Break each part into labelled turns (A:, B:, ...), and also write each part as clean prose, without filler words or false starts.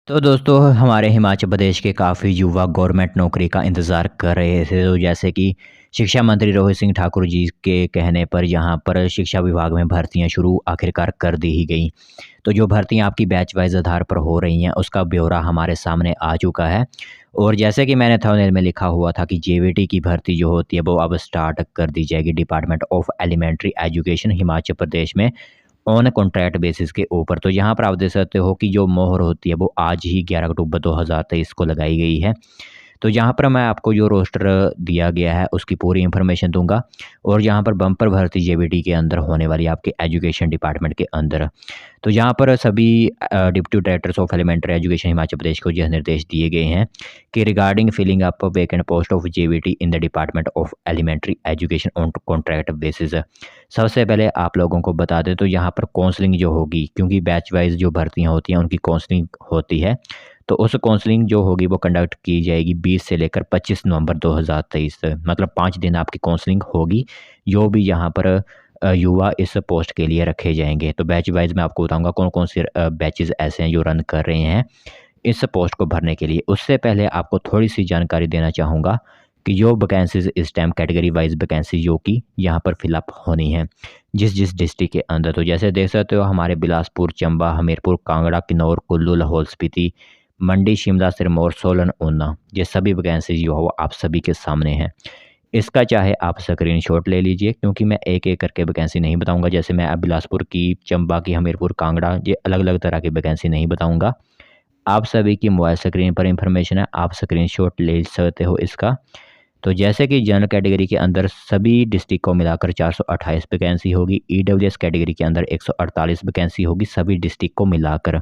A: तो दोस्तों हमारे हिमाचल प्रदेश के काफ़ी युवा गवर्नमेंट नौकरी का इंतज़ार कर रहे थे। तो जैसे कि शिक्षा मंत्री रोहित सिंह ठाकुर जी के कहने पर यहाँ पर शिक्षा विभाग में भर्तियां शुरू आखिरकार कर दी ही गई। तो जो भर्तियां आपकी बैच वाइज आधार पर हो रही हैं उसका ब्यौरा हमारे सामने आ चुका है। और जैसे कि मैंने थंबनेल में लिखा हुआ था कि जेवीटी की भर्ती जो होती है वो अब स्टार्ट कर दी जाएगी department of elementary education Himachal Pradesh में ऑन कॉन्ट्रैक्ट बेसिस के ऊपर। तो यहाँ पर आप देख सकते हो कि जो मोहर होती है वो आज ही 11 अक्टूबर 2023 को लगाई गई है। तो यहाँ पर मैं आपको जो रोस्टर दिया गया है उसकी पूरी इन्फॉर्मेशन दूंगा और यहाँ पर बम्पर भर्ती जेबीटी के अंदर होने वाली आपके एजुकेशन डिपार्टमेंट के अंदर। तो यहाँ पर सभी deputy directors of elementary education Himachal Pradesh को यह निर्देश दिए गए हैं कि regarding filling up vacant post of JBT in the department of elementary education on contract basis. सबसे पहले आप लोगों को बता दें तो यहाँ पर काउंसलिंग जो होगी, क्योंकि बैच वाइज जो भर्तियाँ होती हैं उनकी काउंसलिंग होती है। तो उस काउंसलिंग जो होगी वो कंडक्ट की जाएगी 20 से लेकर 25 नवंबर 2023 तक, मतलब 5 दिन आपकी काउंसलिंग होगी। जो भी यहाँ पर युवा इस पोस्ट के लिए रखे जाएंगे। तो बैच वाइज मैं आपको बताऊंगा कौन कौन से बैचेस ऐसे हैं जो रन कर रहे हैं इस पोस्ट को भरने के लिए। उससे पहले आपको थोड़ी सी जानकारी देना चाहूँगा कि जो वैकेंसीज इस टाइम कैटेगरी वाइज वैकेंसी जो कि यहाँ पर फिलअप होनी है जिस जिस डिस्ट्रिक्ट के अंदर। तो जैसे देख सकते हो हमारे बिलासपुर, चंबा, हमीरपुर, कांगड़ा, किन्नौर, कुल्लू, लाहौल स्पीति, मंडी, शिमला, सिरमौर, सोलन, ऊना, ये सभी वैकेंसी जो हो आप सभी के सामने हैं। इसका चाहे आप स्क्रीनशॉट ले लीजिए, क्योंकि मैं एक एक करके वैकेंसी नहीं बताऊंगा। जैसे मैं अब बिलासपुर की, चंबा की, हमीरपुर, कांगड़ा, ये अलग अलग तरह की वैकेंसी नहीं बताऊंगा। आप सभी की मोबाइल स्क्रीन पर इंफॉर्मेशन है, आप स्क्रीनशॉट ले सकते हो इसका। तो जैसे कि जनरल कैटेगरी के अंदर सभी डिस्ट्रिक्ट को मिलाकर 428 वैकेंसी होगी। ईडब्ल्यूएस कैटेगरी के अंदर 148 वैकेंसी होगी सभी डिस्ट्रिक्ट को मिलाकर।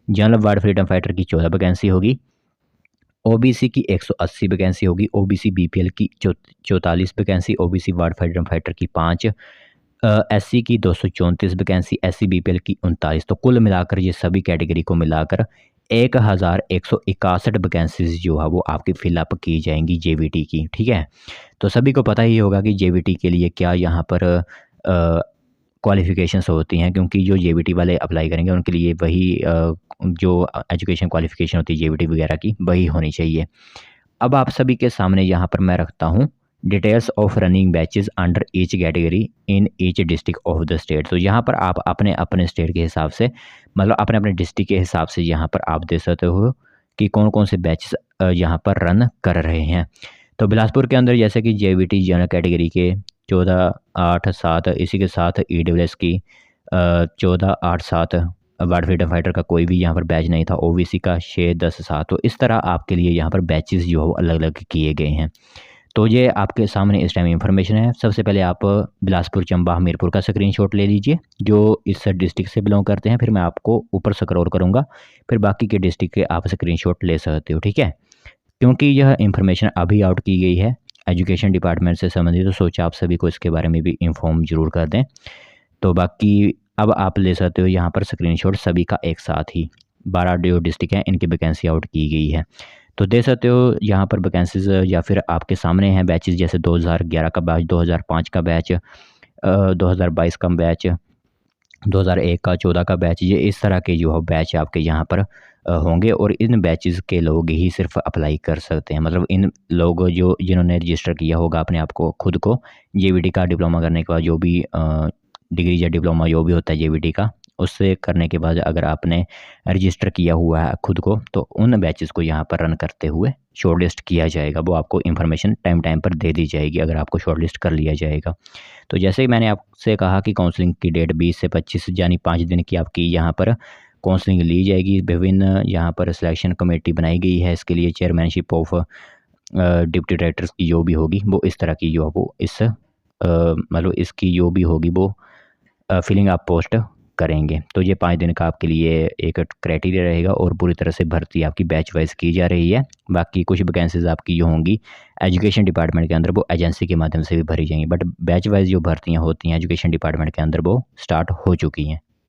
A: जनरल वार्ड फ्रीडम फाइटर की 14 वैकेंसी होगी। ओबीसी की 180 वैकेंसी होगी। ओबीसी बीपीएल की 44 vacancy. OBC ward freedom fighter की 5। एससी की 234 वैकेंसी। एससी बीपीएल की 39। तो कुल मिलाकर ये सभी कैटेगरी को मिलाकर 1161 वैकेंसीज जो है वो आपकी फिलअप की जाएंगी जेवीटी की। ठीक है, तो सभी को पता ही होगा कि जेवीटी के लिए क्या यहाँ पर क्वालिफ़िकेशंस होती हैं, क्योंकि जो जेवीटी वाले अप्लाई करेंगे उनके लिए वही जो एजुकेशन क्वालिफ़िकेशन होती है जेवीटी वगैरह की वही होनी चाहिए। अब आप सभी के सामने यहाँ पर मैं रखता हूँ details of running batches under each category in each district of the state. तो यहाँ पर आप अपने अपने स्टेट के हिसाब से, मतलब अपने अपने डिस्ट्रिक्ट के हिसाब से यहाँ पर आप देख सकते हो कि कौन कौन से बैचेस यहाँ पर रन कर रहे हैं। तो बिलासपुर के अंदर जैसे कि जेवीटी जनरल कैटेगरी के 14, 8, 7, इसी के साथ ईडब्ल्यूएस की 14, 8, 7, वार्ड फ्रीडम फाइटर का कोई भी यहाँ पर बैच नहीं था। ओबीसी का 6, 10, 7। तो इस तरह आपके लिए यहाँ पर बैचेस जो अलग अलग किए गए हैं। तो ये आपके सामने इस टाइम इंफॉर्मेशन है। सबसे पहले आप बिलासपुर, चंबा, हमीरपुर का स्क्रीनशॉट ले लीजिए जो इस डिस्ट्रिक्ट से बिलोंग करते हैं। फिर मैं आपको ऊपर स्क्रॉल करूँगा, फिर बाकी के डिस्ट्रिक्ट के आप स्क्रीनशॉट ले सकते हो। ठीक है, क्योंकि यह इंफॉर्मेशन अभी आउट की गई है एजुकेशन डिपार्टमेंट से संबंधित, तो सोचा आप सभी को इसके बारे में भी इन्फॉर्म जरूर कर दें। तो बाकी अब आप ले सकते हो यहाँ पर स्क्रीनशॉट सभी का एक साथ ही। 12 जो डिस्ट्रिक्ट हैं इनकी वैकेंसी आउट की गई है। तो दे सकते हो यहाँ पर वैकेंसीज या फिर आपके सामने हैं बैचेस, जैसे 2011 का बैच, 2005 का बैच, 2022 का बैच, 2001 का, 14 का बैच। ये इस तरह के जो है बैच आपके यहाँ पर होंगे और इन बैचेस के लोग ही सिर्फ अप्लाई कर सकते हैं। मतलब इन लोग जो जिन्होंने रजिस्टर किया होगा अपने आप को खुद को जेवीटी का डिप्लोमा करने के बाद, जो भी डिग्री या डिप्लोमा जो भी होता है जेवीटी का, उससे करने के बाद अगर आपने रजिस्टर किया हुआ है खुद को, तो उन बैचेस को यहाँ पर रन करते हुए शॉर्टलिस्ट किया जाएगा। वो आपको इन्फॉर्मेशन टाइम टाइम पर दे दी जाएगी अगर आपको शॉर्टलिस्ट कर लिया जाएगा। तो जैसे ही मैंने आपसे कहा कि काउंसलिंग की डेट 20 से 25 यानी 5 दिन की आपकी यहाँ पर काउंसलिंग ली जाएगी। विभिन्न यहाँ पर सिलेक्शन कमेटी बनाई गई है इसके लिए। चेयरमैनशिप ऑफ डिप्टी डायरेक्टर्स की जो भी होगी वो इस तरह की जो वो इस मतलब इसकी जो भी होगी वो फिलिंग आप पोस्ट करेंगे। तो ये 5 दिन का आपके लिए एक क्राइटेरिया रहेगा और पूरी तरह से भर्ती आपकी बैच वाइज की जा रही है। बाकी कुछ वैकेंसीज आपकी जो होंगी एजुकेशन डिपार्टमेंट के अंदर वो एजेंसी के माध्यम से भी भरी जाएंगी, बट बैच वाइज जो भर्तियाँ होती हैं एजुकेशन डिपार्टमेंट के अंदर वो स्टार्ट हो चुकी हैं।